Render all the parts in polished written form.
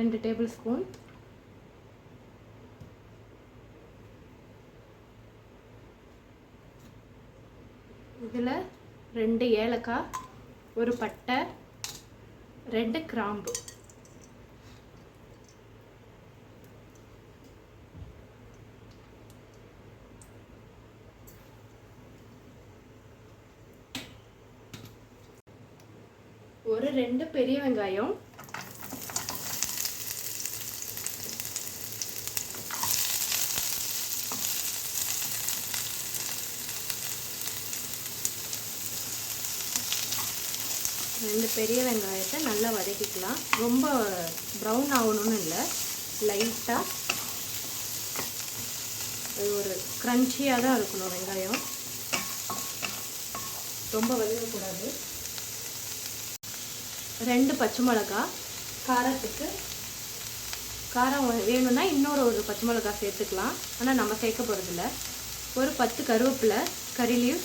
2 table spoon. இதில் 2 ஏலக்காய், ஒரு பட்டை, 2 கிராம்பு. ஒரு 2 பெரிய வெங்காயம். ரெண்டு பெரிய வெங்காயத்தை நல்லா வதக்கிக்கலாம். ரொம்ப ப்ரௌன் ஆகணும்னு இல்லை, லைட்டாக அது ஒரு க்ரன்ச்சியாக தான் இருக்கணும் வெங்காயம், ரொம்ப வதக்கக்கூடாது. 2 பச்சை மிளகா, காரத்துக்கு காரம் வேணும்னா இன்னொரு ஒரு பச்சை மிளகா சேர்த்துக்கலாம், ஆனால் நம்ம சேர்க்க போகிறதில்ல. ஒரு 10 கருவேப்பிலை, கறி லீவ்,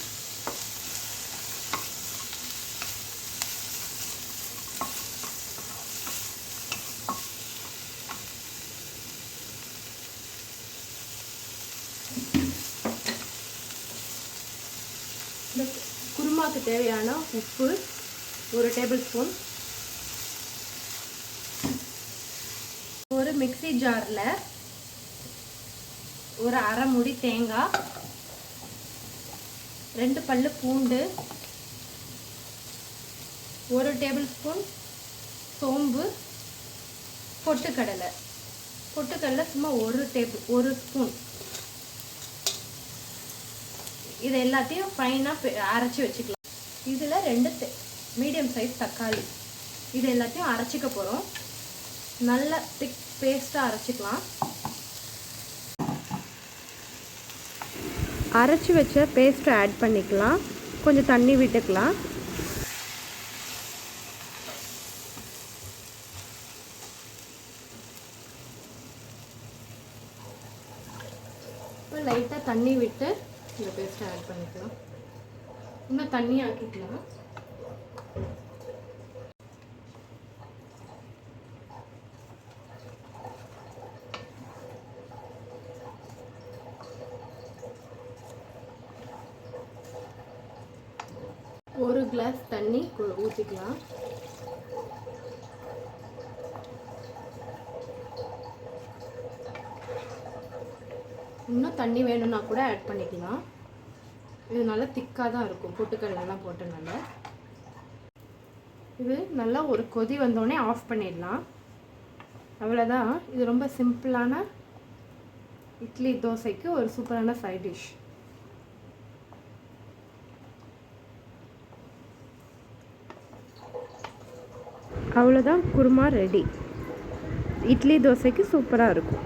இந்த குருமாக்கு தேவையான உப்பு 1 டேபிள் ஸ்பூன். ஒரு மிக்ஸி ஜாரில் ஒரு அரை மூடி தேங்காய், 2 பல்லு பூண்டு, 1 டேபிள் ஸ்பூன் சோம்பு, பொட்டுக்கடலை சும்மா 1 ஸ்பூன். இது எல்லாத்தையும் ஃபைனாக அரைச்சி வச்சுக்கலாம். இதில் 2 மீடியம் சைஸ் தக்காளி, இது எல்லாத்தையும் அரைச்சிக்க போகிறோம். நல்ல திக் பேஸ்ட்டாக அரைச்சிக்கலாம். அரைச்சி வச்ச பேஸ்ட்டை ஆட் பண்ணிக்கலாம், கொஞ்சம் தண்ணி விட்டுக்கலாம். இப்போ லைட்டாக தண்ணி விட்டு இந்த பேஸ்ட்டை ஆட் பண்ணிக்கலாம். இன்னும் தண்ணி ஆக்கிக்கலாம். ஒரு கிளாஸ் தண்ணி ஊற்றிக்கலாம். இன்னும் தண்ணி வேணும்னா கூட ஆட் பண்ணிக்கலாம். இது நல்லா திக்காக தான் இருக்கும், பொட்டுக்கடலைலாம் போட்டனால. இது நல்லா ஒரு கொதி வந்தோடனே ஆஃப் பண்ணிடலாம். அவ்வளோதான். இது ரொம்ப சிம்பிளான இட்லி தோசைக்கு ஒரு சூப்பரான சைட் டிஷ். அவ்வளோதான், குருமா ரெடி. இட்லி தோசைக்கு சூப்பராக இருக்கும்.